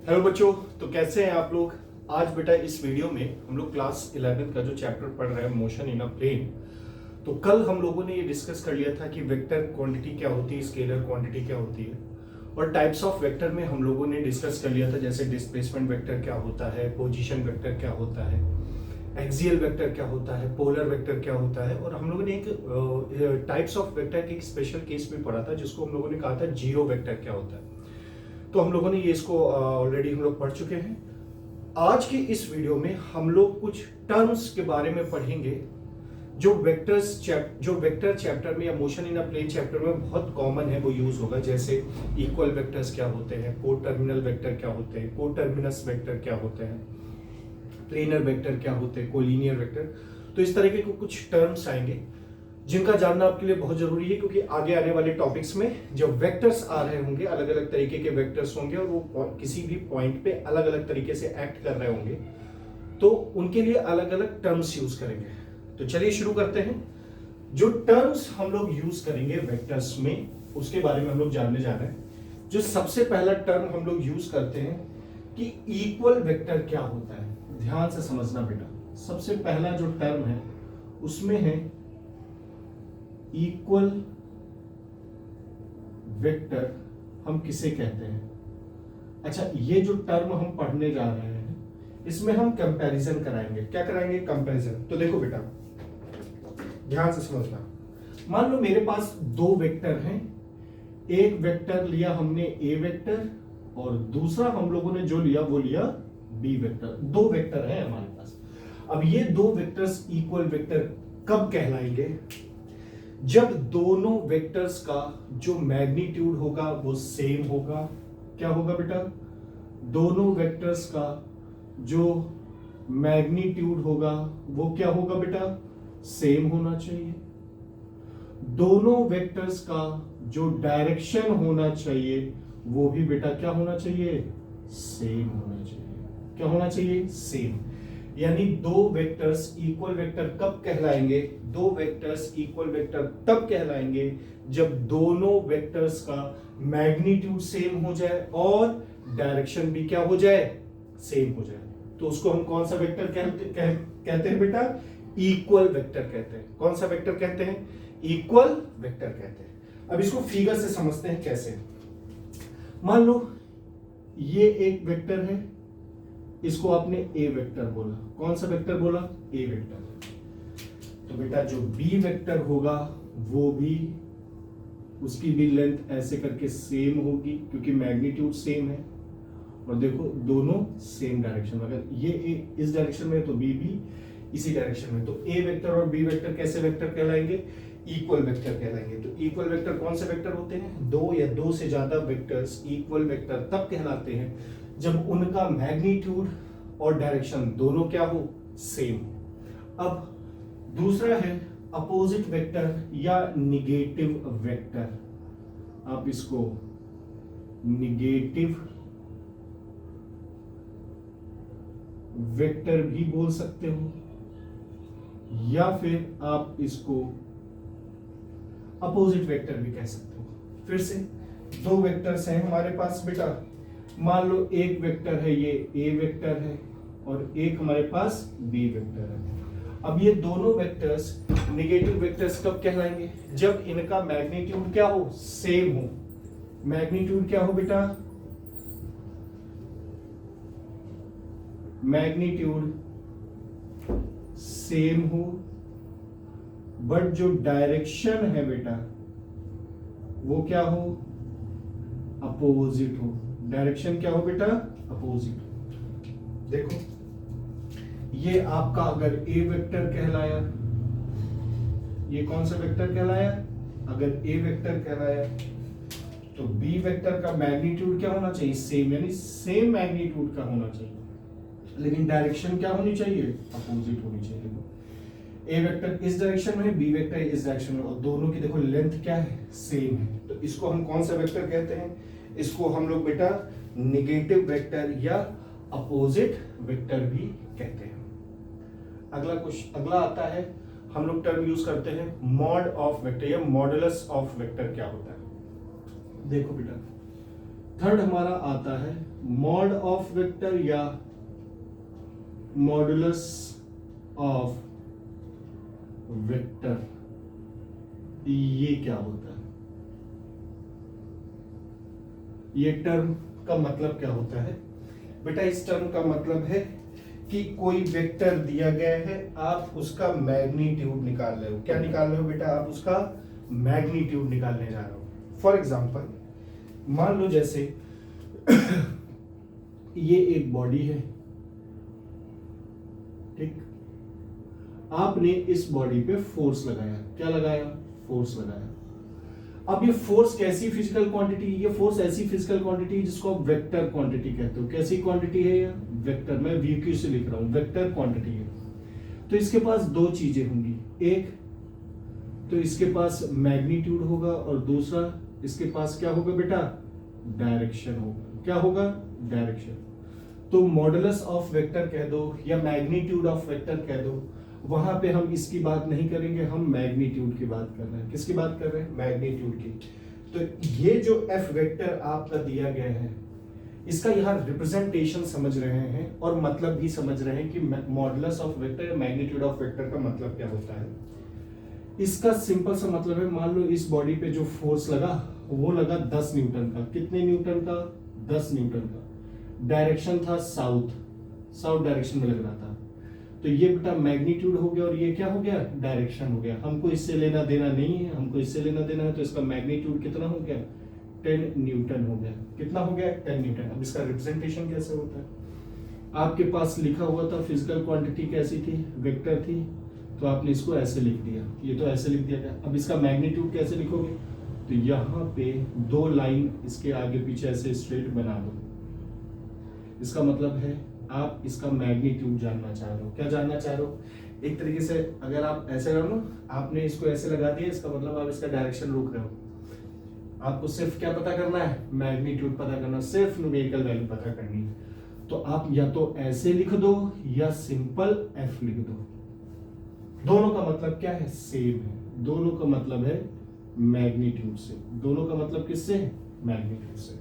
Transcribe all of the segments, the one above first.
Hello बच्चों, तो कैसे हैं आप लोग। आज बेटा इस वीडियो में हम लोग क्लास 11 का जो चैप्टर पढ़ रहे हैं मोशन इन अ प्लेन। तो कल हम लोगों ने ये डिस्कस कर लिया था कि वेक्टर क्वांटिटी क्या होती है, स्केलर क्वांटिटी क्या होती है, और टाइप्स ऑफ वेक्टर में हम लोगों ने डिस्कस कर लिया था जैसे डिस्प्लेसमेंट वेक्टर क्या होता है, पोजीशन वेक्टर क्या होता है, एक्सियल वेक्टर क्या होता है, पोलर वेक्टर क्या होता है। और हम लोगों ने एक टाइप्स ऑफ वेक्टर के एक स्पेशल केस भी पढ़ा था जिसको हम लोगों ने कहा था जीरो वेक्टर क्या होता है। तो हम लोगों ने ये इसको ऑलरेडी हम लोग पढ़ चुके हैं। आज के इस वीडियो में हम लोग कुछ टर्म्स के बारे में पढ़ेंगे जो वेक्टर चैप्टर में या motion in a plane chapter में बहुत कॉमन है, वो यूज होगा। जैसे इक्वल वेक्टर्स क्या होते हैं, को टर्मिनल वेक्टर क्या होते हैं, को टर्मिनस वेक्टर क्या होते हैं, प्लेनर वेक्टर क्या होते हैं, कोलिनियर वेक्टर। तो इस तरीके के कुछ टर्म्स आएंगे जिनका जानना आपके लिए बहुत जरूरी है, क्योंकि आगे आने वाले टॉपिक्स में जब वेक्टर्स आ रहे होंगे, अलग अलग तरीके के वेक्टर्स होंगे और वो किसी भी पॉइंट पे अलग अलग तरीके से एक्ट कर रहे होंगे, तो उनके लिए अलग अलग टर्म्स यूज करेंगे। तो चलिए शुरू करते हैं। जो टर्म्स हम लोग यूज करेंगे वेक्टर्स में, उसके बारे में हम लोग जानने जा रहे हैं। जो सबसे पहला टर्म हम लोग यूज करते हैं कि इक्वल वेक्टर क्या होता है। ध्यान से समझना बेटा, सबसे पहला जो टर्म है उसमें है इक्वल वेक्टर हम किसे कहते हैं। अच्छा, ये जो टर्म हम पढ़ने जा रहे हैं इसमें हम कंपैरिजन कराएंगे। क्या कराएंगे? कंपैरिजन। तो देखो बेटा, ध्यान से समझना। मान लो मेरे पास दो वेक्टर हैं, एक वेक्टर लिया हमने ए वेक्टर और दूसरा हम लोगों ने जो लिया वो लिया बी वेक्टर। दो वेक्टर है हमारे पास। अब ये दो वेक्टर्स इक्वल वेक्टर कब कहलाएंगे? जब दोनों वेक्टर्स का जो मैग्नीट्यूड होगा वो सेम होगा। क्या होगा बेटा? दोनों वेक्टर्स का जो मैग्नीट्यूड होगा वो क्या होगा बेटा? सेम होना चाहिए। दोनों वेक्टर्स का जो डायरेक्शन होना चाहिए वो भी बेटा क्या होना चाहिए? सेम होना चाहिए। क्या होना चाहिए? सेम। यानी दो वेक्टर्स इक्वल वेक्टर कब कहलाएंगे? दो वेक्टर्स इक्वल वेक्टर तब कहलाएंगे जब दोनों वेक्टर्स का मैग्नीट्यूड सेम हो जाए और डायरेक्शन भी क्या हो जाए? सेम हो जाए। तो उसको हम कौन सा वेक्टर कहते हैं बेटा? इक्वल वेक्टर कहते हैं। कौन सा वेक्टर कहते हैं? इक्वल वेक्टर कहते हैं। अब इसको फिगर से समझते हैं कैसे। मान लो ये एक वेक्टर है, इसको आपने ए वेक्टर बोला। कौन सा वेक्टर बोला? ए वेक्टर। तो बेटा जो बी वेक्टर होगा वो भी, उसकी भी लेंथ ऐसे करके सेम होगी क्योंकि मैग्नीट्यूड सेम है। और देखो दोनों सेम डायरेक्शन, अगर ये ए इस डायरेक्शन में तो बी भी इसी डायरेक्शन में, तो ए वेक्टर और बी वेक्टर कैसे वेक्टर कहलाएंगे? इक्वल वेक्टर कहलाएंगे। तो इक्वल वेक्टर कौन से वेक्टर होते हैं? दो या दो से ज्यादा वेक्टर्स इक्वल वेक्टर तब कहलाते हैं जब उनका मैग्नीट्यूड और डायरेक्शन दोनों क्या हो? सेम। अब दूसरा है अपोजिट वेक्टर या निगेटिव वेक्टर। आप इसको निगेटिव वेक्टर भी बोल सकते हो या फिर आप इसको अपोजिट वेक्टर भी कह सकते हो। फिर से दो वेक्टर्स हैं हमारे पास बेटा। मान लो एक वेक्टर है ये ए वेक्टर है और एक हमारे पास बी वेक्टर है। अब ये दोनों वेक्टर्स नेगेटिव वेक्टर्स कब कहलाएंगे? जब इनका मैग्नीट्यूड क्या हो? सेम हो। मैग्नीट्यूड क्या हो बेटा? मैग्नीट्यूड सेम हो, बट जो डायरेक्शन है बेटा वो क्या हो? अपोजिट हो। डायरेक्शन क्या हो बेटा? अपोजिट। देखो ये आपका अगर ए वेक्टर कहलाया, ये कौन सा वेक्टर कहलाया? अगर ए वेक्टर कहलाया तो बी वेक्टर का मैग्नीट्यूड क्या होना चाहिए? सेम, यानी सेम मैग्नीट्यूड का होना चाहिए, लेकिन डायरेक्शन क्या होनी चाहिए? अपोजिट होनी चाहिए। ए वेक्टर इस डायरेक्शन में है, बी वेक्टर इस डायरेक्शन में, और दोनों की देखो लेंथ क्या है? सेम है। तो इसको हम कौन सा वेक्टर कहते हैं? इसको हम लोग बेटा नेगेटिव वेक्टर या अपोजिट वेक्टर भी कहते हैं। अगला आता है, हम लोग टर्म यूज करते हैं मॉड ऑफ वेक्टर या मॉडुलस ऑफ वेक्टर। क्या होता है? देखो बेटा, थर्ड हमारा आता है मॉड ऑफ वेक्टर या मॉडुलस ऑफ वेक्टर, ये क्या होता है? ये टर्म का मतलब क्या होता है बेटा? इस टर्म का मतलब है कि कोई वेक्टर दिया गया है, आप उसका मैग्नीट्यूड निकाल रहे हो। क्या निकाल रहे हो बेटा? आप उसका मैग्नीट्यूड निकालने जा रहे हो। फॉर एग्जांपल मान लो जैसे ये एक बॉडी है, ठीक, आपने इस बॉडी पे फोर्स लगाया। क्या लगाया? फोर्स लगाया। अब ये फोर्स कैसी फिजिकल क्वांटिटी? ये फोर्स ऐसी फिजिकल क्वांटिटी जिसको आप वेक्टर क्वांटिटी कहते हो। कैसी क्वांटिटी है ये? वेक्टर। मैं VQ से लिख रहा हूं, वेक्टर क्वांटिटी है। तो इसके पास दो चीजें होंगी, एक तो इसके पास मैग्नीट्यूड होगा और दूसरा इसके पास क्या होगा बेटा? डायरेक्शन होगा। क्या होगा? डायरेक्शन। तो मॉडुलस ऑफ वेक्टर कह दो या मैग्नीट्यूड ऑफ वेक्टर कह दो, वहां पे हम इसकी बात नहीं करेंगे, हम मैग्नीट्यूड की बात कर रहे हैं। किसकी बात कर रहे हैं? मैग्नीट्यूड की। तो ये जो F वेक्टर आपका दिया गया है, इसका यहाँ रिप्रेजेंटेशन समझ रहे हैं और मतलब भी समझ रहे हैं कि मॉडुलस ऑफ वेक्टर या मैग्नीट्यूड ऑफ वेक्टर का मतलब क्या होता है। इसका सिंपल सा मतलब है, मान लो इस बॉडी पे जो फोर्स लगा वो लगा 10 न्यूटन का। कितने न्यूटन का? 10 न्यूटन का। डायरेक्शन था साउथ, साउथ डायरेक्शन में लग रहा था। तो ये बेटा मैग्नीट्यूड हो गया और ये क्या हो गया? डायरेक्शन हो गया। हमको इससे लेना देना नहीं है, हमको इससे लेना देना है। तो इसका मैग्नीट्यूड कितना हो गया? 10 न्यूटन हो गया। कितना हो गया? 10 न्यूटन। अब इसका रिप्रेजेंटेशन कैसे होता है? आपके पास लिखा हुआ था फिजिकल क्वांटिटी कैसी थी? वेक्टर थी, तो आपने इसको ऐसे लिख दिया। ये तो ऐसे लिख दिया गया। अब इसका मैग्नीट्यूड कैसे लिखोगे? तो यहाँ पे दो लाइन इसके आगे पीछे ऐसे स्ट्रेट बना दो। इसका मतलब है आप इसका मैग्नीट्यूड जानना चाह रहे हो। क्या जानना चाह रहे हो? एक तरीके से अगर आप ऐसे करो ना, आपने इसको ऐसे लगा दिया, इसका मतलब आप इसका डायरेक्शन रोक रहे हो। आपको सिर्फ क्या पता करना है? मैग्नीट्यूड पता करना, सिर्फ न्यूमेरिकल वैल्यू पता करनी है। तो आप या तो ऐसे लिख दो या सिंपल F लिख दो। दोनों का मतलब क्या है? सेम है। दोनों का मतलब है मैग्नीट्यूड से। दोनों का मतलब किससे? मैग्नीट्यूड से।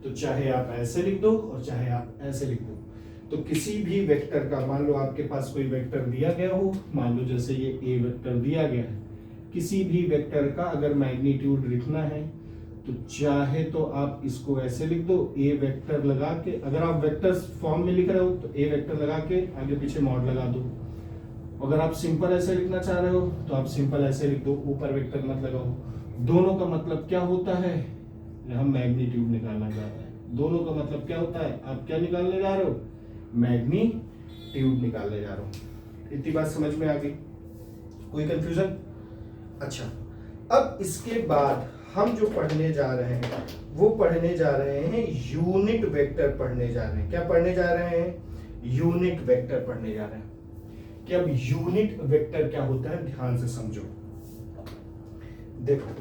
तो चाहे आप ऐसे लिख दो और चाहे आप ऐसे लिख दो। तो किसी भी वेक्टर का, मान लो आपके पास कोई वेक्टर दिया गया हो, मान लो जैसे ये A वेक्टर दिया गया है, किसी भी वेक्टर का अगर मैग्नीट्यूड लिखना है तो चाहे तो आप इसको ऐसे लिख दो, A वेक्टर लगा के। अगर आप वेक्टर फॉर्म में लिख रहे हो तो A वेक्टर लगा के आगे पीछे मॉड लगा दो। अगर आप सिंपल ऐसे लिखना चाह रहे हो तो आप सिंपल ऐसे लिख दो, ऊपर वेक्टर मत लगाओ। दोनों का मतलब क्या होता है? हम मैग्नीट्यूड निकालना चाह रहे हैं। दोनों का मतलब क्या होता है? आप क्या निकालने जा रहे हो? मैग्नीट्यूड निकालने जा रहे हो। इतनी बात समझ में आ गई? कोई कंफ्यूजन? अच्छा, अब इसके बाद हम जो पढ़ने जा रहे हैं वो पढ़ने जा रहे हैं यूनिट वेक्टर पढ़ने जा रहे हैं। क्या पढ़ने जा रहे हैं? यूनिट वेक्टर पढ़ने जा रहे हैं। कि अब यूनिट वेक्टर क्या होता है, ध्यान से समझो। देखो,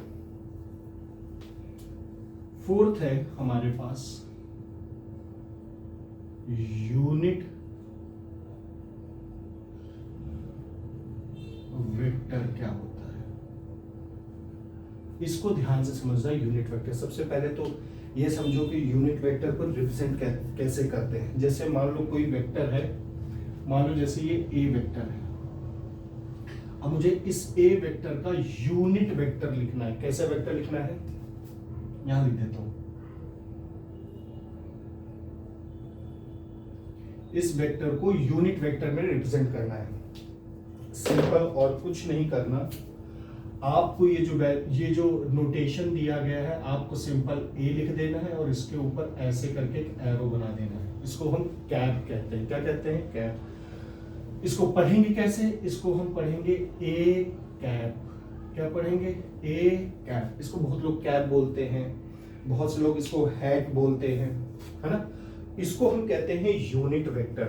फोर्थ है हमारे पास यूनिट वेक्टर क्या होता है। इसको ध्यान से समझना। यूनिट वेक्टर, सबसे पहले तो ये समझो कि यूनिट वेक्टर को रिप्रेजेंट कैसे करते हैं। जैसे मान लो कोई वेक्टर है, मान लो जैसे ये A वेक्टर है। अब मुझे इस A वेक्टर का यूनिट वेक्टर लिखना है। कैसा वेक्टर लिखना है? यहां लिख देता हूं। इस वेक्टर को यूनिट वेक्टर में रिप्रेजेंट करना है। सिंपल, और कुछ नहीं करना। आपको ये जो नोटेशन दिया गया है, आपको सिंपल A लिख देना है और इसके ऊपर ऐसे करके एक एरो बना देना है। इसको हम कैप कहते हैं। क्या कहते हैं? कैप। इसको पढ़ेंगे कैसे? इसको हम पढ़ेंगे A कैप। क्या पढ़ेंगे? A cap. इसको बहुत लोग कैप बोलते हैं, बहुत से लोग इसको हैट बोलते हैं, है ना। इसको हम कहते हैं यूनिट वेक्टर।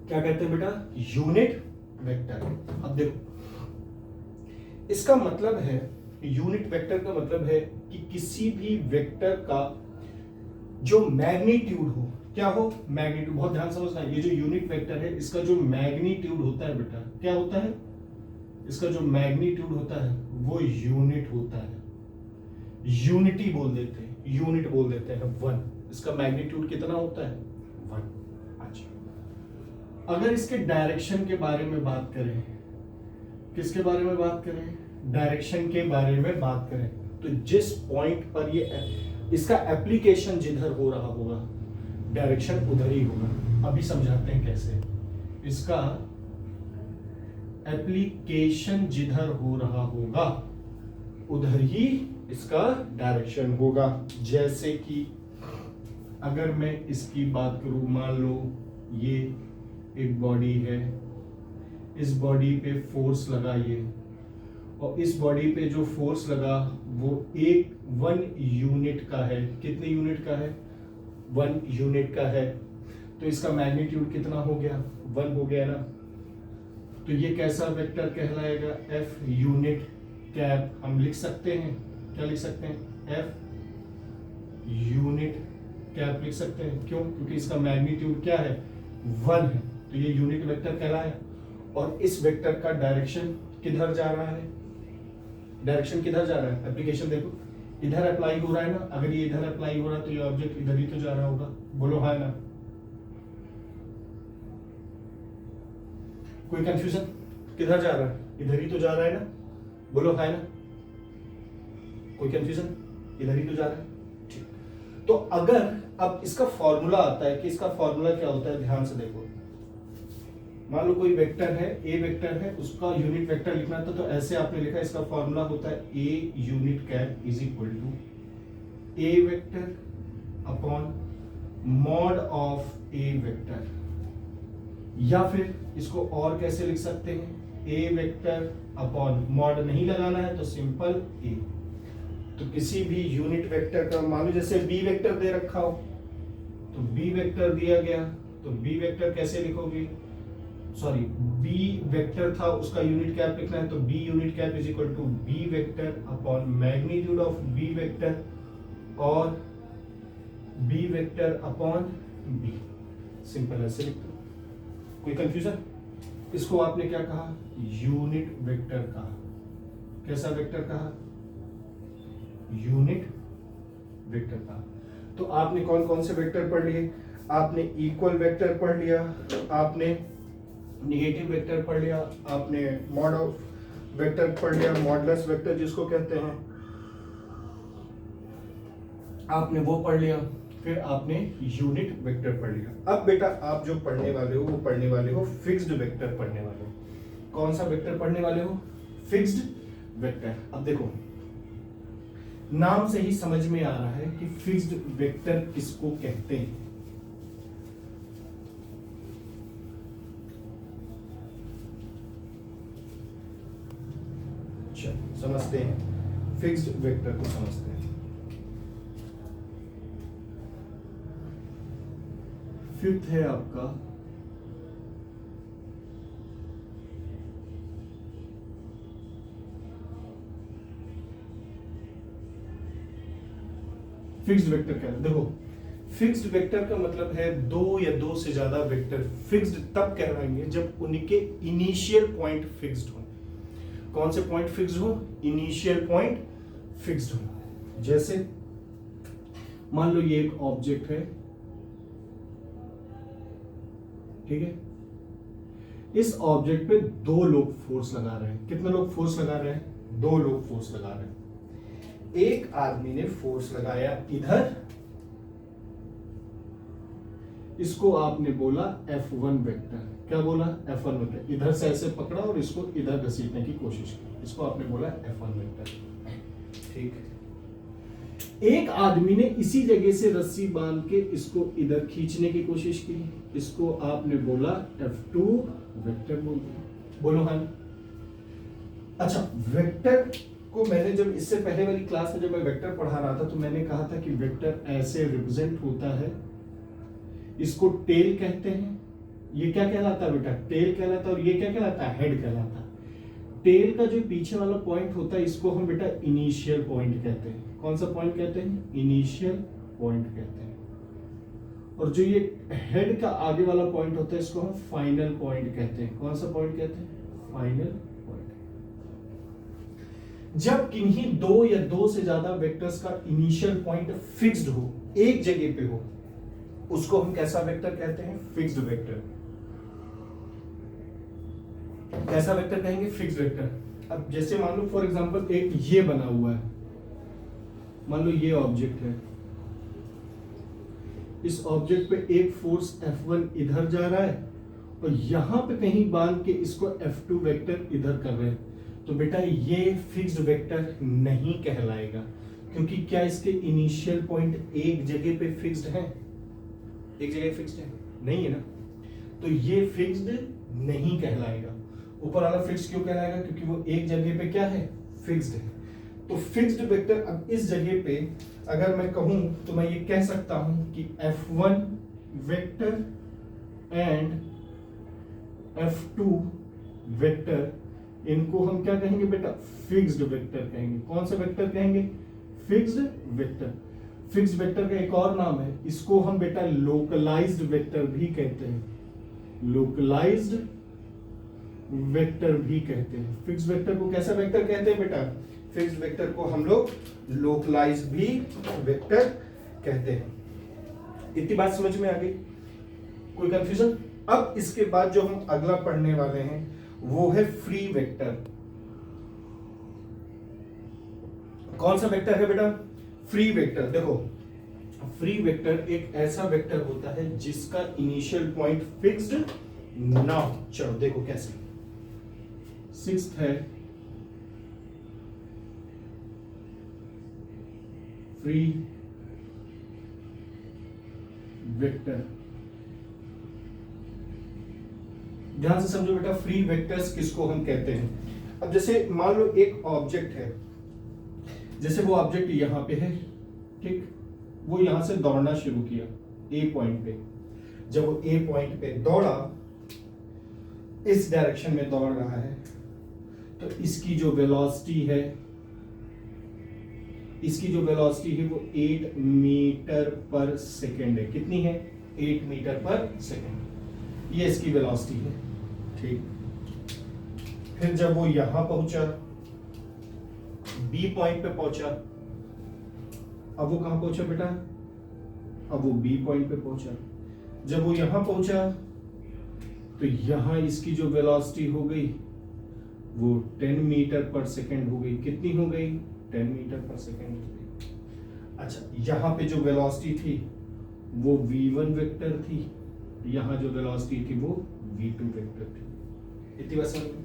क्या कहते हैं बेटा? Unit vector. अब देखो, इसका मतलब है, यूनिट वेक्टर का मतलब है कि किसी भी वेक्टर का जो मैग्नीट्यूड हो, क्या हो? मैग्नीट्यूड। बहुत ध्यान समझना, ये जो यूनिट वेक्टर है इसका जो मैग्नीट्यूड होता है बेटा, क्या होता है? इसका जो मैग्नीट्यूड होता है वो यूनिट होता है। यूनिटी बोल देते हैं, यूनिट बोल देते हैं 1। इसका मैग्नीट्यूड कितना होता है 1। अच्छा, अगर इसके डायरेक्शन के बारे में बात करें, किसके बारे में बात करें, डायरेक्शन के बारे में बात करें, तो जिस पॉइंट पर ये इसका एप्लीकेशन जिधर हो रहा होगा डायरेक्शन उधर ही होगा। अभी समझाते हैं कैसे। इसका एप्लीकेशन जिधर हो रहा होगा उधर ही इसका डायरेक्शन होगा। जैसे कि अगर मैं इसकी बात करूं, मान लो ये एक बॉडी है, इस बॉडी पे फोर्स लगा ये, और इस बॉडी पे जो फोर्स लगा वो 1 यूनिट का है। कितने यूनिट का है 1 यूनिट का है। तो इसका मैग्नीट्यूड कितना हो गया 1 हो गया ना। तो ये कैसा वेक्टर कहलाएगा F यूनिट कैप। हम लिख सकते हैं, क्या लिख सकते हैं F यूनिट कैप लिख सकते हैं। क्यों? क्योंकि इसका मैग्नीट्यूड क्या है 1 है, तो ये यूनिट वेक्टर कहलाया। और इस वेक्टर का डायरेक्शन किधर जा रहा है, डायरेक्शन किधर जा रहा है, एप्लीकेशन देखो इधर अप्लाई हो रहा है ना। अगर ये इधर अप्लाई हो रहा है तो ये ऑब्जेक्ट इधर ही तो जा रहा होगा। बोलो हाँ ना, कोई कंफ्यूजन? किधर जा रहा है, इधर ही तो जा रहा है ना। बोलो हाँ ना, कोई कंफ्यूजन? इधर ही तो जा रहा है। ठीक, तो अगर अब इसका फॉर्मूला आता है कि इसका फॉर्मूला क्या होता है, ध्यान से देखो। मान लो कोई वेक्टर है, ए वेक्टर है, उसका यूनिट वेक्टर लिखना था, तो ऐसे आपने लिखा, इसका फॉर्मूला होता है A unit cap is equal to A vector upon mod of A vector. या फिर इसको और कैसे लिख सकते हैं, ए वेक्टर अपॉन मॉड नहीं लगाना है तो सिंपल ए। तो किसी भी यूनिट वेक्टर का, मान लो जैसे बी वेक्टर दे रखा हो, तो बी वेक्टर दिया गया, तो बी वेक्टर कैसे लिखोगे, सॉरी बी वेक्टर था, उसका यूनिट कैप लिखना है, तो B unit cap is equal to B vector upon magnitude of B vector और B vector upon B. Simple ऐसे लिख दो, कोई कंफ्यूजन? इसको आपने क्या कहा, यूनिट वेक्टर कहा। कैसा वेक्टर कहा, यूनिट वेक्टर कहा। तो आपने कौन कौन से वेक्टर पढ़ लिए, आपने इक्वल वेक्टर पढ़ लिया, आपने नेगेटिव वेक्टर पढ़ लिया, आपने मॉड ऑफ वेक्टर पढ़ लिया, मॉडुलस वेक्टर जिसको कहते हैं, आपने वो पढ़ लिया, फिर आपने यूनिट वेक्टर पढ़ लिया। अब बेटा आप जो पढ़ने वाले हो वो पढ़ने वाले हो फिक्स्ड वेक्टर पढ़ने वाले हो। कौन सा वेक्टर पढ़ने वाले हो, फिक्स्ड वेक्टर। अब देखो नाम से ही समझ में आ रहा है कि फिक्स्ड वेक्टर किसको कहते हैं। समझते हैं, फिक्स्ड वेक्टर को समझते हैं। फिफ्थ है आपका फिक्स्ड वेक्टर क्या है। देखो फिक्स्ड वेक्टर का मतलब है दो या दो से ज्यादा वेक्टर फिक्स्ड तब कहलाएंगे जब उनके इनिशियल पॉइंट फिक्स्ड हो। कौन से पॉइंट फिक्स्ड हो, इनिशियल पॉइंट फिक्स्ड हो। जैसे मान लो ये एक ऑब्जेक्ट है, ठीक है, इस ऑब्जेक्ट पे दो लोग फोर्स लगा रहे हैं। कितने लोग फोर्स लगा रहे हैं, दो लोग फोर्स लगा रहे हैं। एक आदमी ने फोर्स लगाया इधर, इसको आपने बोला F1 वेक्टर। क्या बोला, F1 वेक्टर। इधर से ऐसे पकड़ा और इसको इधर घसीटने की कोशिश की, इसको आपने बोला F1 वेक्टर। ठीक, एक आदमी ने इसी जगह से रस्सी बांध के इसको इधर खींचने की कोशिश की, इसको आपने बोला F2 वेक्टर बोल दिया। बोलो हाँ। अच्छा, वेक्टर को मैंने जब इससे पहले वाली क्लास में जब मैं वेक्टर पढ़ा रहा था तो मैंने कहा था कि वेक्टर ऐसे रिप्रेजेंट होता है, इसको टेल कहते हैं। ये क्या कहलाता है बेटा, टेल कहलाता है। और ये क्या कहलाता है, हेड कहलाता है। टेल का जो पीछे वाला पॉइंट होता है इसको हम बेटा इनिशियल पॉइंट कहते हैं। कौन सा पॉइंट कहते हैं, इनिशियल पॉइंट कहते हैं। और जो ये हेड का आगे वाला पॉइंट होता है इसको हम फाइनल पॉइंट कहते हैं। कौन सा पॉइंट कहते हैं, फाइनल पॉइंट। जब किन्हीं दो या दो से ज्यादा वेक्टर्स का इनिशियल पॉइंट फिक्स्ड हो, एक जगह पे हो, उसको हम कैसा वेक्टर कहते हैं? Fixed vector. कैसा वेक्टर कहेंगे? Fixed vector. अब जैसे मान लो फॉर एग्जांपल एक ये बना हुआ है, मान लो ये ऑब्जेक्ट है, इस ऑब्जेक्ट पे एक फोर्स F1 इधर जा रहा है और यहां पे कहीं बांध के इसको F2 वेक्टर इधर कर रहे हैं, तो बेटा ये फिक्स्ड वेक्टर नहीं कहलाएगा, क्योंकि क्या इसके इनिशियल पॉइंट एक जगह पे फिक्स्ड है? एक जगह फिक्स्ड है? नहीं है ना, तो ये फिक्स्ड नहीं कहलाएगा। ऊपर वाला फिक्स्ड क्यों कहलाएगा? क्योंकि वो एक जगह पे क्या है? फिक्स्ड है। तो फिक्स्ड वेक्टर अब इस जगह पे अगर मैं कहूं तो मैं ये कह सकता हूं कि F1 vector and F2 vector, इनको हम क्या कहेंगे बेटा? फिक्स्ड वेक्टर कहेंगे। कौन सा वेक्टर कहेंगे? Fixed vector. फिक्स्ड वेक्टर का एक और नाम है, इसको हम बेटा लोकलाइज्ड वेक्टर भी कहते हैं। लोकलाइज्ड वेक्टर भी कहते हैं। फिक्स्ड वेक्टर को कैसा वेक्टर कहते हैं बेटा? फिक्स्ड वेक्टर को हम लोग लोकलाइज्ड भी वेक्टर कहते हैं। इतनी बात समझ में आ गई? कोई कंफ्यूजन? अब इसके बाद जो हम अगला पढ़ने वाले हैं वो है फ्री वेक्टर। कौन सा वेक्टर है बेटा? Free vector. देखो, फ्री वेक्टर एक ऐसा वेक्टर होता है जिसका इनिशियल पॉइंट फिक्स्ड ना हो। चलो देखो कैसे। सिक्स्थ है फ्री वेक्टर। ध्यान से समझो बेटा, फ्री वेक्टर्स किसको हम कहते हैं। अब जैसे मान लो एक ऑब्जेक्ट है, जैसे वो ऑब्जेक्ट यहां पे है, ठीक, वो यहां से दौड़ना शुरू किया ए पॉइंट पे। जब वो ए पॉइंट पे दौड़ा, इस डायरेक्शन में दौड़ रहा है, तो इसकी जो वेलोसिटी है, इसकी जो वेलोसिटी है वो 8 मीटर पर सेकेंड है। कितनी है? 8 मीटर पर सेकेंड। ये इसकी वेलोसिटी है, ठीक। फिर जब वो यहां पहुंचा, बी पॉइंट पे पहुंचा, अब वो कहां पहुंचा बेटा? अब वो बी पॉइंट पे पहुंचा। जब वो यहां पहुंचा तो यहां इसकी जो वेलोसिटी हो गई वो 10 मीटर पर सेकेंड हो गई। कितनी हो गई? 10 मीटर पर सेकेंड हो गई। अच्छा, यहां पे जो वेलोसिटी थी वो v1 वेक्टर थी, यहां जो वेलोसिटी थी वो v2 वेक्टर थी। इतनी बात समझ में?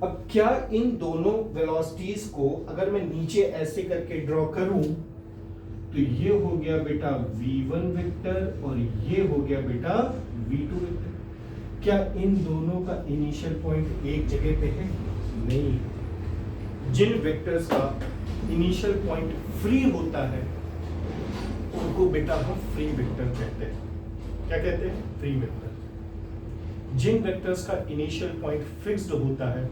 अब क्या इन दोनों वेलोसिटीज को अगर मैं नीचे ऐसे करके ड्रॉ करूं तो ये हो गया बेटा v1 वेक्टर और ये हो गया बेटा v2 वेक्टर। क्या इन दोनों का इनिशियल पॉइंट एक जगह पे है? नहीं। जिन वेक्टर्स का इनिशियल पॉइंट फ्री होता है उनको बेटा हम फ्री वेक्टर कहते हैं। क्या कहते हैं? Free vector. जिन वेक्टर्स का इनिशियल पॉइंट फिक्स्ड होता है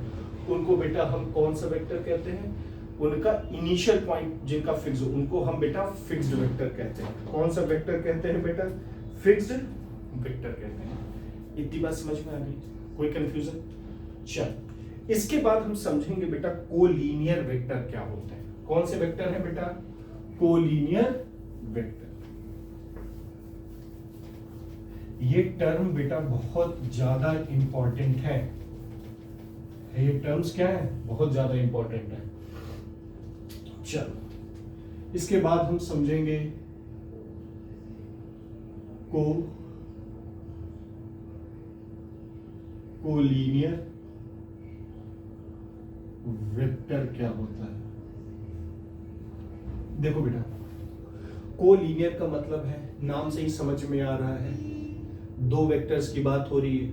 उनको बेटा हम कौन सा वेक्टर कहते हैं? उनका इनिशियल पॉइंट जिनका फिक्स हो उनको हम बेटा फिक्स्ड वेक्टर कहते हैं। कौन सा वेक्टर कहते हैं बेटा? फिक्स्ड वेक्टर कहते हैं। इतनी बात समझ में आ गई? कोई कंफ्यूजन? चल, इसके बाद हम समझेंगे बेटा कोलीनियर वेक्टर क्या होते हैं। कौन से वेक्टर है बेटा? Collinear vector. ये टर्म बेटा बहुत ज्यादा इंपॉर्टेंट है। ये टर्म्स क्या है? बहुत ज्यादा इंपॉर्टेंट है। चलो, इसके बाद हम समझेंगे कोलीनियर वेक्टर क्या होता है। देखो बेटा, कोलीनियर का मतलब है, नाम से ही समझ में आ रहा है, दो वेक्टर्स की बात हो रही है,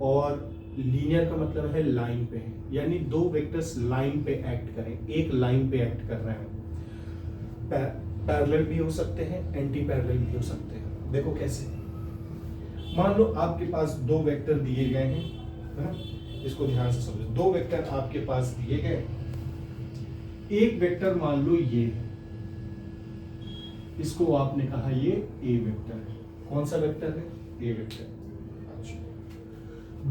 और लीनियर का मतलब है लाइन पे है, यानी दो वेक्टर्स लाइन पे एक्ट करें, एक लाइन पे एक्ट कर रहे हैं। पैरेलल भी हो सकते हैं, एंटी पैरेलल भी हो सकते हैं। देखो कैसे, मान लो आपके पास दो वेक्टर दिए गए हैं, है ना? इसको ध्यान से समझो। दो वेक्टर आपके पास दिए गए, एक वेक्टर मान लो ये, इसको आपने कहा ये ए वेक्टर है। कौन सा वेक्टर है? ए वेक्टर। अच्छा,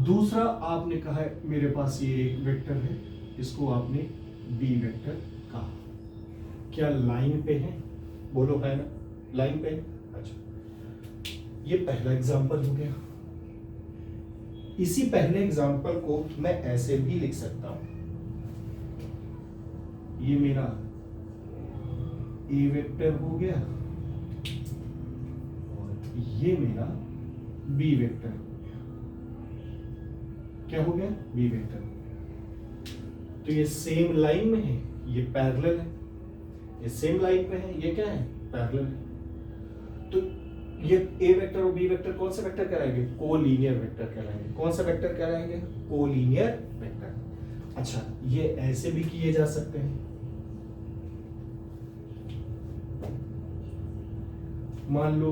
दूसरा आपने कहा है मेरे पास ये एक वेक्टर है, इसको आपने बी वेक्टर का। क्या लाइन पे है? बोलो है ना, लाइन पे। अच्छा, ये पहला एग्जांपल हो गया। इसी पहले एग्जांपल को मैं ऐसे भी लिख सकता हूं, ये मेरा ए वेक्टर हो गया और ये मेरा बी वेक्टर हो गया। क्या हो गया? बी वेक्टर हो गया। तो ये सेम लाइन में है, ये पैरेलल है। ये सेम लाइन पे है, ये क्या है? पैरेलल है। तो ये ए वेक्टर और बी वेक्टर कौन सा वेक्टर कहलाएंगे? कोलीनियर वेक्टर कहलाएंगे। कौन सा वेक्टर कहलाएंगे? Collinear vector. अच्छा, ये ऐसे भी किए जा सकते हैं। मान लो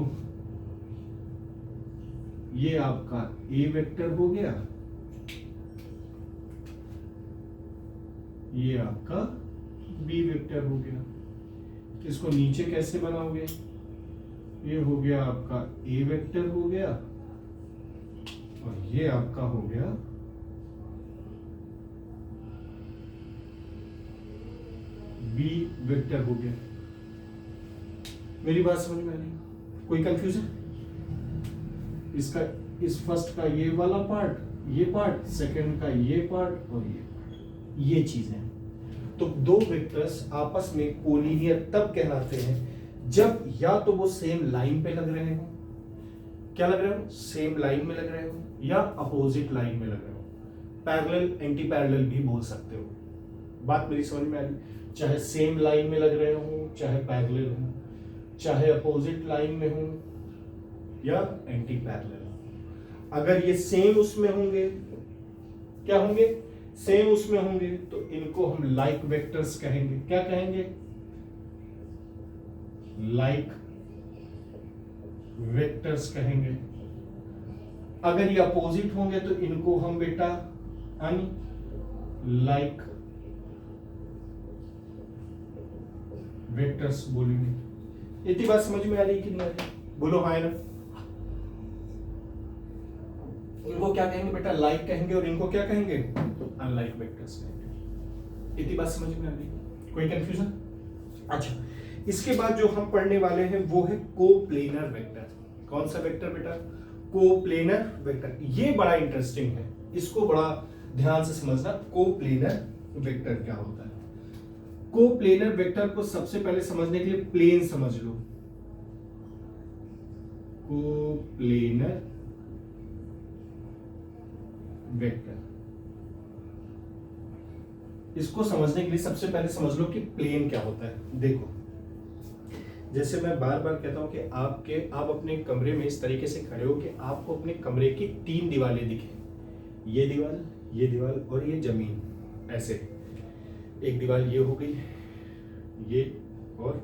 ये आपका ए वेक्टर हो गया, ये आपका बी वेक्टर हो गया। इसको नीचे कैसे बनाओगे? ये हो गया आपका ए वेक्टर हो गया और ये आपका हो गया बी वेक्टर हो गया। मेरी बात समझ में आ रही? कोई कंफ्यूजन? इसका, इस फर्स्ट का ये वाला पार्ट, ये पार्ट, सेकंड का ये पार्ट और ये पार्ट, ये चीजें। तो दो वेक्टर्स आपस में कोलिनियर तब कहलाते हैं जब या तो वो सेम लाइन पे लग रहे हो, क्या लग रहे हो? सेम लाइन में लग रहे हो, या अपोजिट लाइन में लग रहे हो। पैरेलल, एंटी पैरेलल भी बोल सकते हो। बात मेरी समझ में आ रही? चाहे सेम लाइन में लग रहे हो, चाहे पैरेलल हो, चाहे अपोजिट लाइन में हो या एंटी पैरेलल। अगर ये सेम उसमें होंगे, क्या होंगे? सेम उसमें होंगे, तो इनको हम लाइक वेक्टर्स कहेंगे। क्या कहेंगे? लाइक वेक्टर्स कहेंगे। अगर ये अपोजिट होंगे तो इनको हम बेटा अनलाइक वेक्टर्स बोलेंगे। इतनी बात समझ में आ रही है कि नहीं आ रही? बोलो हाँ ना। इनको क्या कहेंगे बेटा? लाइक कहेंगे, और इनको क्या कहेंगे? अनलाइक वेक्टर्स कहेंगे। इतनी बात समझ में आ रही है? कोई कंफ्यूजन? अच्छा, इसके बाद जो हम पढ़ने वाले हैं वो है कोप्लेनर वेक्टर। कौन सा वेक्टर बेटा? Coplanar vector. ये बड़ा इंटरेस्टिंग है, इसको बड़ा ध्यान से समझना। कोप्लेनर वेक्टर क्या होता है? कोप्लेनर वेक्टर को सबसे पहले समझने के लिए प्लेन समझ लो। कोप्लेनर वेक्टर, इसको समझने के लिए सबसे पहले समझ लो कि प्लेन क्या होता है। देखो, जैसे मैं बार बार कहता हूं कि आप अपने कमरे में इस तरीके से खड़े हो कि आपको अपने कमरे की 3 दीवारें दिखें। ये दीवार, ये दीवार और ये जमीन। ऐसे एक दीवार ये हो गई, ये और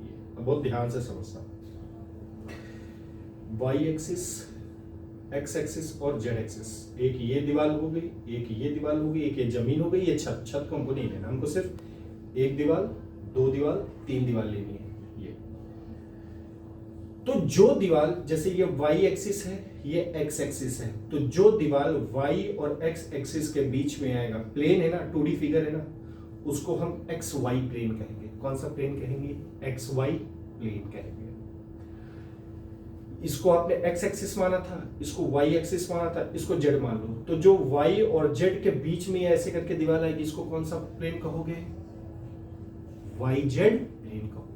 ये। अब बहुत ध्यान से समझना। वाई एक्सिस, एक्स एक्सिस और जेड एक्सिस। एक ये दीवार हो गई, एक ये दीवार हो गई, एक ये जमीन हो गई, ये छत। छत को हमको नहीं लेना, हमको सिर्फ एक दीवार, 2 दीवार, 3 दीवार लेनी है। ये तो जो दीवार, जैसे ये वाई एक्सिस है, ये एक्स एक्सिस है, तो जो दीवार वाई और एक्स एक्सिस के बीच में आएगा, प्लेन है ना, 2D फिगर है ना, उसको हम एक्स वाई प्लेन कहेंगे। कौन सा प्लेन कहेंगे? एक्स वाई प्लेन कहेंगे। इसको आपने एक्स एक्सिस माना था, इसको वाई एक्सिस माना था, इसको जेड मान लो। तो जो वाई और जेड के बीच में ऐसे करके दीवार आएगी, इसको कौन सा प्लेन कहोगे? वाई जेड प्लेन कहो।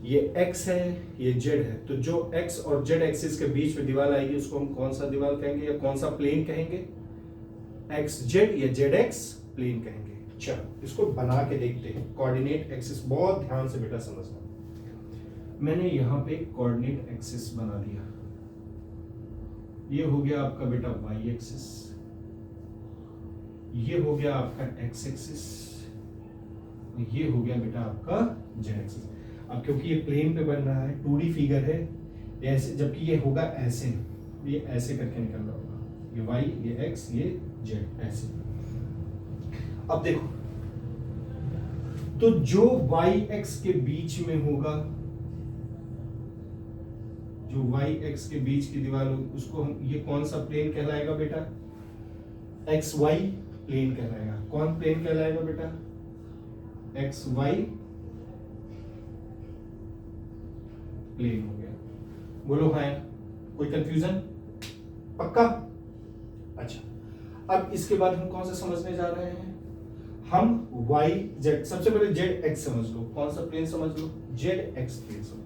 ये एक्स है, ये जेड है, तो जो एक्स और जेड एक्सिस के बीच में दीवार आएगी उसको हम कौन सा दीवार कहेंगे या कौन सा प्लेन कहेंगे? एक्स जेड या जेड एक्स प्लेन कहेंगे। चलो इसको बना के देखते हैं। कोऑर्डिनेट एक्सिस, बहुत ध्यान से बेटा समझना। मैंने यहां पे कोऑर्डिनेट एक्सिस बना दिया। ये हो गया आपका बेटा वाई एक्सिस, ये हो गया आपका एक्स एक्सिस, ये हो गया बेटा आपका जेड एक्सिस। अब क्योंकि ये प्लेन पे बन रहा है, 2D फिगर है, ऐसे, जबकि ये होगा ऐसे, ये ऐसे करके निकल रहा होगा, ये वाई, ये एक्स, ये जेड, ऐसे। अब देखो, तो जो वाई एक्स के बीच में होगा, जो वाई एक्स के बीच की दीवार होगी, उसको हम, ये कौन सा प्लेन कहलाएगा बेटा? एक्स वाई प्लेन कहलाएगा। कौन प्लेन कहलाएगा बेटा? एक्स वाई प्लेन हो गया। बोलो हाँ, कोई कंफ्यूजन? पक्का? अच्छा, अब इसके बाद हम कौन सा समझने जा रहे हैं? हम y z, सबसे पहले z x समझ लो। कौन सा प्लेन समझ लो? z x प्लेन समझ लो।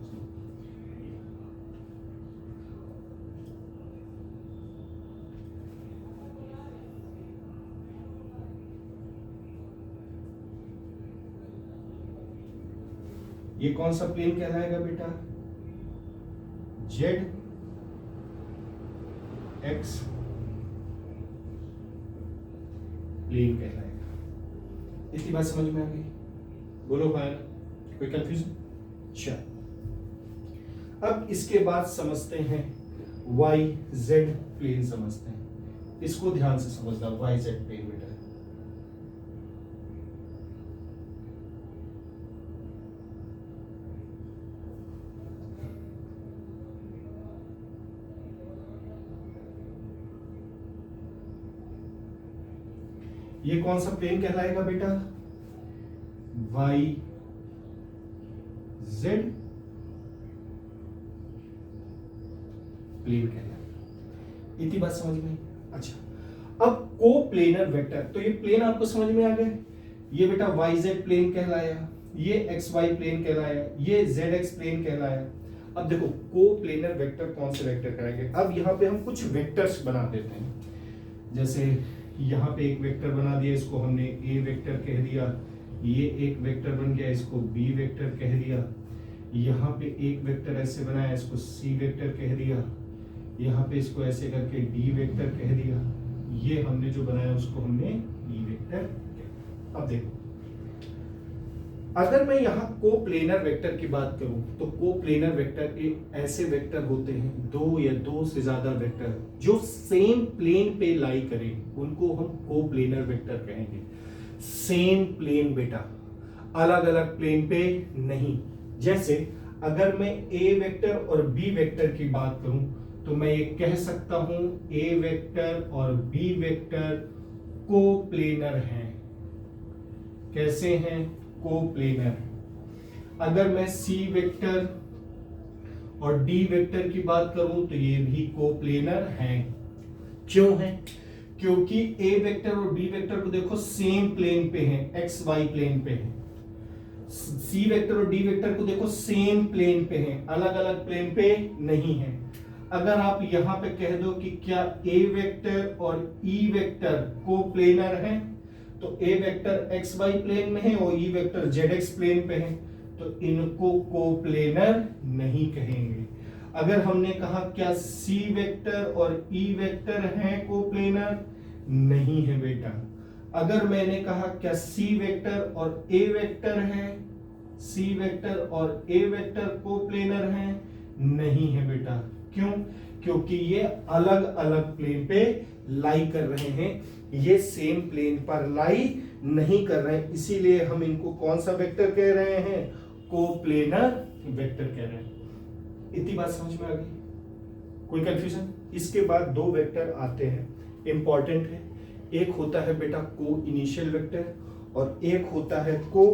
ये कौन सा प्लेन कहलाएगा बेटा? z x प्लेन कहलाएगा। इतनी बात समझ में आ गई? बोलो भाई, कोई कंफ्यूजन? चल, अब इसके बाद समझते हैं y z प्लेन समझते हैं। इसको ध्यान से समझना, y z प्लेन बेटा। ये कौन सा प्लेन कहलाएगा बेटा? y z प्लेन कहलाएगा। इतनी बात समझ में? अच्छा, अब को प्लेनर वेक्टर, तो ये प्लेन आपको समझ में आ गए। ये बेटा y z प्लेन कहलाया, ये x y प्लेन कहलाया, ये z x प्लेन कहलाया। अब देखो को प्लेनर वेक्टर कौन से वेक्टर कराएंगे? अब यहाँ पे हम कुछ वेक्टर्स बना देते हैं। जैसे यहाँ पे एक वेक्टर बना दिया, इसको हमने a वेक्टर कह दिया। ये एक वेक्टर बन गया, इसको b वेक्टर कह दिया। यहाँ पे एक वेक्टर ऐसे बनाया, इसको c वेक्टर कह दिया। यहाँ पे इसको ऐसे करके d वेक्टर कह दिया। ये हमने जो बनाया उसको हमने e वेक्टर कह। अब देखो, अगर मैं यहाँ को प्लेनर वेक्टर की बात करूं तो को प्लेनर वेक्टर एक ऐसे वेक्टर होते हैं, दो या दो से ज्यादा वेक्टर जो सेम प्लेन पे लाई करें, उनको हम को प्लेनर वेक्टर कहेंगे। सेम प्लेन बेटा, अलग अलग प्लेन पे नहीं। जैसे अगर मैं a वेक्टर और b वेक्टर की बात करूं तो मैं ये कह सकता हूं a वेक्टर और b वेक्टर को प्लेनर हैं। कैसे हैं? को प्लेनर। अगर मैं c वेक्टर और d वेक्टर की बात करूं तो ये भी को प्लेनर हैं। क्यों हैं? क्योंकि a वेक्टर और b वेक्टर को देखो सेम प्लेन पे हैं, एक्स वाई प्लेन पे हैं। c वेक्टर और d वेक्टर को देखो सेम प्लेन पे हैं, अलग अलग प्लेन पे नहीं है। अगर आप यहां पे कह दो कि क्या a वेक्टर और e वेक्टर को प्लेनर हैं, तो a vector X Y plane में है और e vector Z X plane पे है, तो इनको कोप्लेनर नहीं कहेंगे। अगर हमने कहा क्या c वेक्टर और e वेक्टर हैं कोप्लेनर, नहीं है बेटा। अगर मैंने कहा क्या c वेक्टर और a वेक्टर है, c वेक्टर और a वेक्टर कोप्लेनर हैं, नहीं है बेटा। क्यों? क्योंकि ये अलग अलग प्लेन पे लाई कर रहे हैं, ये सेम प्लेन पर लाई नहीं कर रहे हैं, इसीलिए हम इनको कौन सा वेक्टर कह रहे हैं? कोप्लेनर वेक्टर कह रहे हैं। इतनी बात समझ में आ गई? कोई कंफ्यूजन? इसके बाद दो वेक्टर आते हैं, इंपॉर्टेंट है। एक होता है बेटा को इनिशियल वेक्टर और एक होता है को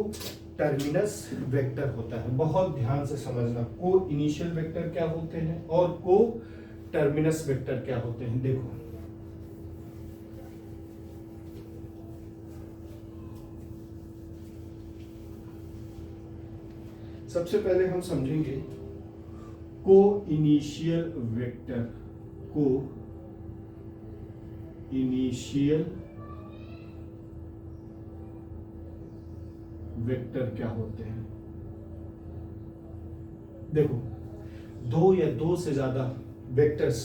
टर्मिनस वेक्टर होता है। बहुत ध्यान से समझना, को इनिशियल वेक्टर क्या होते हैं और को टर्मिनस वेक्टर क्या होते हैं। देखो सबसे पहले हम समझेंगे को इनिशियल वेक्टर। को इनिशियल वेक्टर क्या होते हैं? देखो दो या दो से ज्यादा वेक्टर्स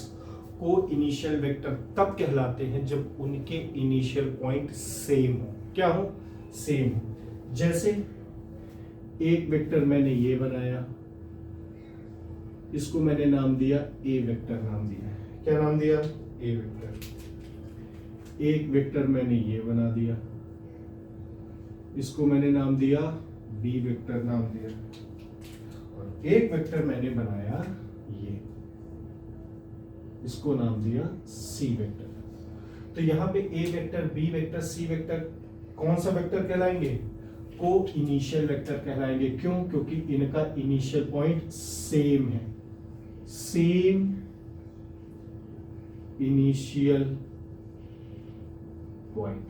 को इनिशियल वेक्टर तब कहलाते हैं जब उनके इनिशियल पॉइंट सेम हो। क्या हो? सेम हो। जैसे एक वेक्टर मैंने ये बनाया, इसको मैंने नाम दिया ए वेक्टर नाम दिया। क्या नाम दिया? ए वेक्टर। एक वेक्टर मैंने ये बना दिया, इसको मैंने नाम दिया बी वेक्टर नाम दिया। और एक वेक्टर मैंने बनाया ये, इसको नाम दिया सी वेक्टर। तो यहाँ पे ए vector, B vector, C vector कौन सा वेक्टर कहलाएंगे? को इनिशियल वेक्टर कहलाएंगे। क्यों? क्योंकि इनका इनिशियल पॉइंट सेम है, same initial point,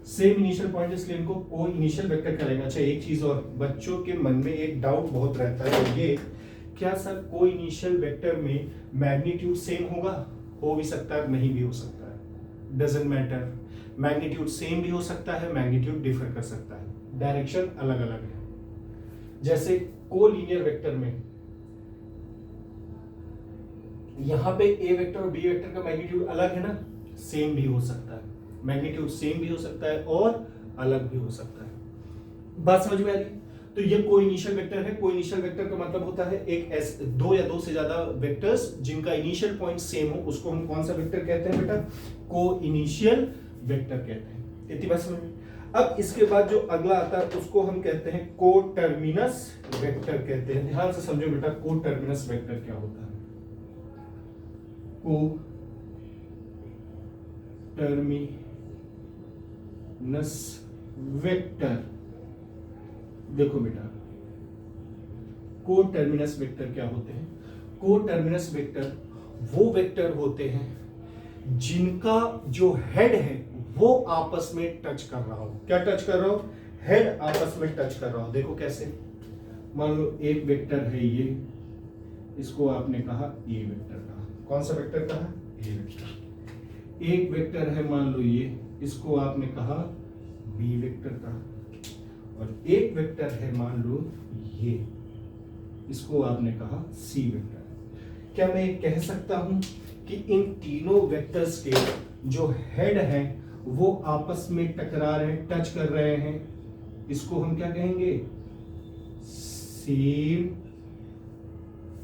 same initial point, इसलिए इनको को इनिशियल वेक्टर कहलाएंगे। अच्छा एक चीज और, बच्चों के मन में एक डाउट बहुत रहता है, ये क्या सर को इनिशियल वेक्टर में मैग्नीट्यूड सेम होगा? हो भी सकता है, नहीं भी हो सकता है, डजंट मैटर। मैग्नीट्यूड सेम भी हो सकता है, मैग्नीट्यूड डिफर कर सकता है, डायरेक्शन अलग अलग है। जैसे को लीनियर वेक्टर में यहां पे ए वेक्टर और बी वेक्टर का मैग्नीट्यूड अलग है ना, सेम भी हो सकता है, मैग्नीट्यूड सेम भी हो सकता है और अलग भी हो सकता है। बात समझ में आ रही? तो ये को इनिशियल वेक्टर है। को इनिशियल वेक्टर का मतलब होता है एक दो या दो से ज्यादा वेक्टर्स जिनका इनिशियल पॉइंट सेम हो, उसको हम कौन सा वेक्टर कहते हैं बेटा? को इनिशियल वेक्टर कहते हैं। इतनी बात समझ में? अब इसके बाद जो अगला आता है उसको हम कहते हैं को टर्मिनस वेक्टर कहते हैं। ध्यान से समझो बेटा, को टर्मिनस वेक्टर क्या होता है? को टर्मिनस वेक्टर, देखो बेटा को टर्मिनस वेक्टर क्या होते हैं? को टर्मिनस वेक्टर वो वेक्टर होते हैं जिनका जो हेड है वो आपस में टच कर रहा हो। क्या टच कर रहा हो? हेड आपस में टच कर रहा हो। देखो कैसे, मान लो एक वेक्टर है ये, इसको आपने कहा ए वेक्टर कहा। कौन सा वेक्टर कहा? ए वेक्टर। एक वेक्टर है मान लो ये, इसको आपने कहा बी वेक्टर कहा। और एक वेक्टर है मान लो ये, इसको आपने कहा सी वेक्टर। क्या मैं कह सकता हूं कि इन तीनों वेक्टर्स के जो हेड हैं वो आपस में टकरा रहे हैं, टच कर रहे हैं, इसको हम क्या कहेंगे? Same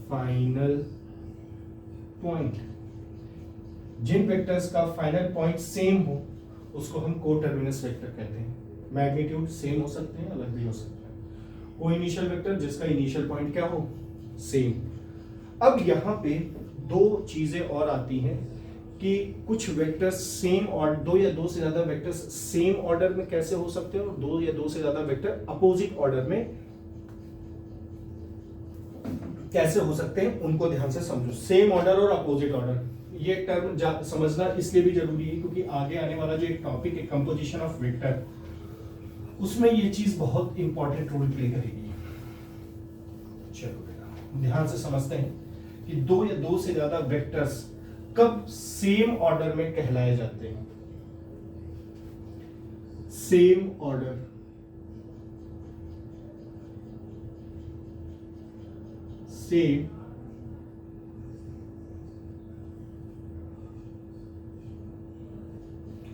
final point. जिन वेक्टर्स का फाइनल पॉइंट सेम हो उसको हम को टर्मिनस वेक्टर कहते हैं। मैग्नीट्यूड सेम हो सकते हैं, अलग भी हो सकते हैं। को इनिशियल वेक्टर जिसका इनिशियल पॉइंट क्या हो? सेम। अब यहां पे दो चीजें और आती हैं कि कुछ वेक्टर्स सेम और दो या दो से ज्यादा वेक्टर्स सेम ऑर्डर में कैसे हो सकते हैं और दो या दो से ज्यादा वेक्टर अपोजिट ऑर्डर में कैसे हो सकते हैं, उनको ध्यान से समझो। सेम ऑर्डर और अपोजिट ऑर्डर, ये टर्म समझना इसलिए भी जरूरी है क्योंकि आगे आने वाला जो एक टॉपिक है कंपोजिशन ऑफ वेक्टर, उसमें ये चीज बहुत इंपॉर्टेंट रोल प्ले करेगी। चलो बेटा ध्यान से समझते हैं कि दो या दो से ज्यादा वेक्टर्स कब सेम ऑर्डर में कहलाए जाते हैं। Same order, same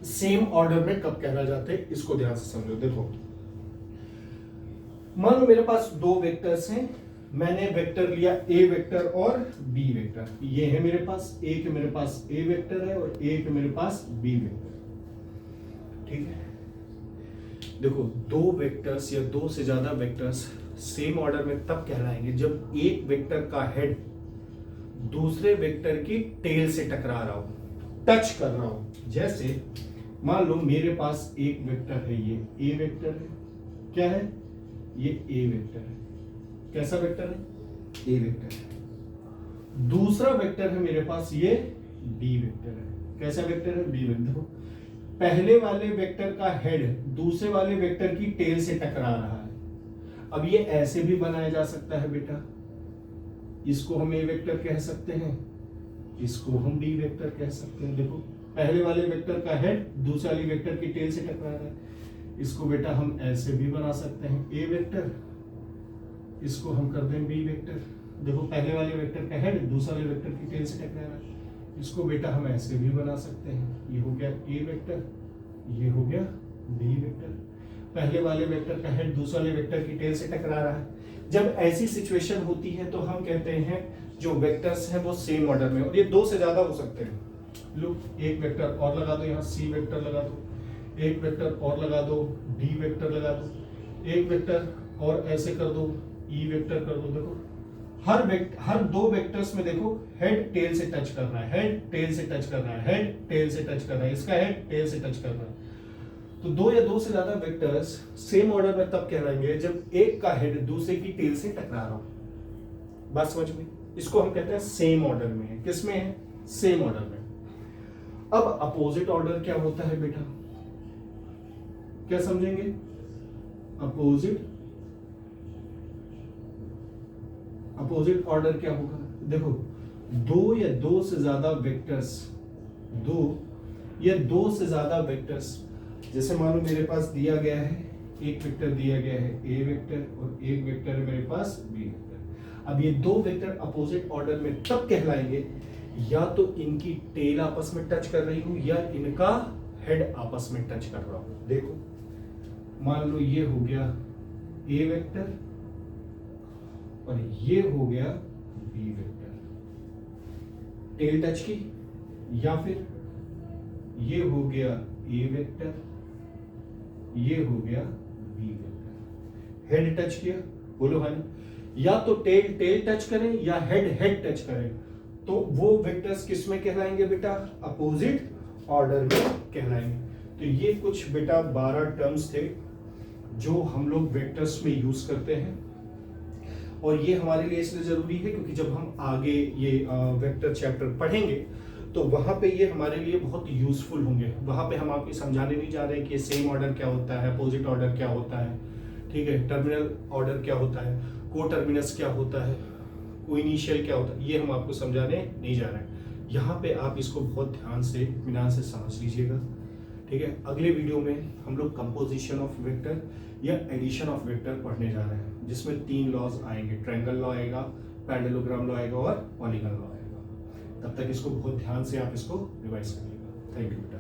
same order में कब कहलाए जाते हैं, इसको ध्यान से समझो। देखो मान लो मेरे पास दो वेक्टर्स हैं, मैंने वेक्टर लिया ए वेक्टर और बी वेक्टर। ये है मेरे पास, एक मेरे पास ए वेक्टर है और एक मेरे पास बी वेक्टर। ठीक है, देखो दो वेक्टर्स या दो से ज्यादा वेक्टर्स सेम ऑर्डर में तब कहलाएंगे जब एक वेक्टर का हेड दूसरे वेक्टर की टेल से टकरा रहा हो, टच कर रहा हो। जैसे मान लो मेरे पास एक वेक्टर है, ये ए वेक्टर है। क्या है? ये ए वेक्टर है। कैसा वेक्टर है? ए वेक्टर है। दूसरा वेक्टर है मेरे पास, ये बी वेक्टर है। कैसा वेक्टर है? B vector. देखो पहले वाले वेक्टर का हेड दूसरे वाले वेक्टर की टेल से टकरा रहा है। अब ये ऐसे भी बनाया जा सकता है बेटा, इसको हम ए वेक्टर कह सकते हैं, इसको हम बी वेक्टर कह सकते हैं। देखो पहले वाले वेक्टर का हेड दूसरे वाले वेक्टर की टेल से टकरा रहा है, इसको बेटा हम ऐसे भी बना सकते हैं ए वेक्टर, इसको हम कर दें बी वेक्टर। देखो पहले वाले वेक्टर का हेड दूसरे वाले वेक्टर की टेल से टकरा रहा है, इसको बेटा हम ऐसे भी बना सकते हैं। ये हो गया ए वेक्टर, ये हो गया बी वेक्टर। पहले वाले वेक्टर का हेड दूसरे वाले वेक्टर की टेल से टकरा रहा है। जब ऐसी सिचुएशन होती है तो हम कहते हैं जो वेक्टर्स हैं वो सेम ऑर्डर में, और ये दो से ज्यादा हो सकते हैं। लो एक वेक्टर और लगा दो, यहाँ सी वेक्टर लगा दो, एक वेक्टर और लगा दो, डी वेक्टर लगा दो, एक वेक्टर और ऐसे कर दो, ई वेक्टर कर दो। देखो हर दो वेक्टर्स में देखो हेड टेल से टच कर रहा है, हेड टेल से टच कर रहा है, हेड टेल से टच कर रहा है, इसका हेड टेल से टच कर रहा है। तो दो या दो से ज्यादा वेक्टर्स सेम ऑर्डर में तब कहलाएंगे जब एक का हेड दूसरे की टेल से टकरा रहा हो। बात समझ में? इसको हम कहते हैं सेम ऑर्डर में है। किसमें है? सेम ऑर्डर में। अब अपोजिट ऑर्डर क्या होता है बेटा? क्या समझेंगे? अपोजिट ऑर्डर क्या होगा? देखो, दो या दो से ज्यादा वेक्टर्स, जैसे मान लो मेरे पास दिया गया है, एक वेक्टर दिया गया है ए वेक्टर और एक वेक्टर है मेरे पास बी वेक्टर। अब ये दो वेक्टर अपोजिट ऑर्डर में तब कहलाएंगे या तो इनकी टेल आपस में टच कर रही हो या इनका हेड आपस में टच कर रहा हो। देखो, मान लो ये हो गया ए वेक्टर और ये हो गया बी वेक्टर, टेल टच की, या फिर ये हो गया ए वेक्टर, ये हो गया बी वेक्टर, हेड टच किया। बोलो हाँ, या तो टेल टच करें या हेड टच करें, तो वो वेक्टर्स किस में कहलाएंगे बेटा? अपोजिट ऑर्डर में कहलाएंगे। तो ये कुछ बेटा 12 टर्म्स थे जो हम लोग वेक्टर्स में यूज करते हैं, और ये हमारे लिए इसलिए जरूरी है क्योंकि जब हम आगे ये वेक्टर चैप्टर पढ़ेंगे तो वहां पे ये हमारे लिए बहुत यूजफुल होंगे। वहां पे हम आपको समझाने नहीं जा रहे कि सेम ऑर्डर क्या होता है, अपोजिट ऑर्डर क्या होता है, ठीक है, टर्मिनल ऑर्डर क्या होता है, को टर्मिनस क्या होता है, को इनिशियल क्या होता है, ये हम आपको समझाने नहीं जा रहे हैं। यहाँ पे आप इसको बहुत ध्यान से इत्मीनान से समझ लीजिएगा, ठीक है। अगले वीडियो में हम लोग कंपोजिशन ऑफ वेक्टर या एडिशन ऑफ वेक्टर पढ़ने जा रहे हैं, जिसमें 3 लॉज आएंगे, ट्रायंगल लॉ आएगा, पैरेललोग्राम लॉ आएगा और पॉलीगन लॉ आएगा। तब तक इसको बहुत ध्यान से आप इसको रिवाइज करिएगा। थैंक यू बेटा।